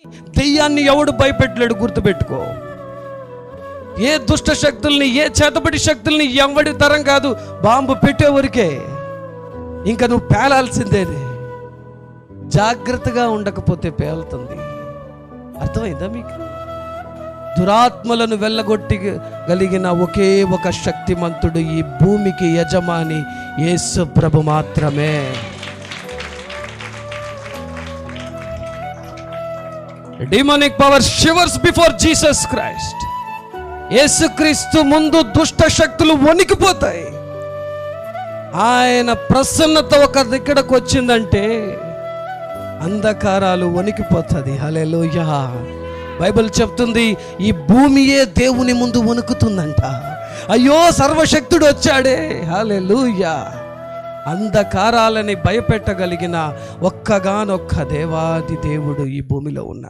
దెయ్యాన్ని ఎవడు భయపెట్టలేడు, గుర్తుపెట్టుకో. ఏ దుష్ట శక్తుల్ని, ఏ చేతబడి శక్తుల్ని ఎవడి తరం కాదు. బాంబు పెట్టేవరకే ఇంకా నువ్వు పేలాల్సిందేనే. జాగ్రత్తగా ఉండకపోతే పేలుతుంది. అర్థమైందా మీకు? దురాత్మలను వెళ్ళగొట్టగలిగిన ఒకే ఒక శక్తిమంతుడు ఈ భూమికి యజమాని యేసు ప్రభు మాత్రమే. Demonic power shivers before Jesus Christ. యేసుక్రీస్తు ముందు దుష్ట శక్తులు వణికిపోతాయి. ఆయన ప్రసన్నత ఒక దగ్గరకు వచ్చిందంటే అంధకారాలు వణికిపోతుంది. హల్లెలూయా. బైబిల్ చెప్తుంది ఈ భూమియే దేవుని ముందు వణుకుతుందంట. అయ్యో సర్వశక్తుడు వచ్చాడే. హల్లెలూయా. అంధకారాలని భయపెట్టగలిగిన ఒక్కగానొక్క దేవాది దేవుడు ఈ భూమిలో ఉన్నాడు.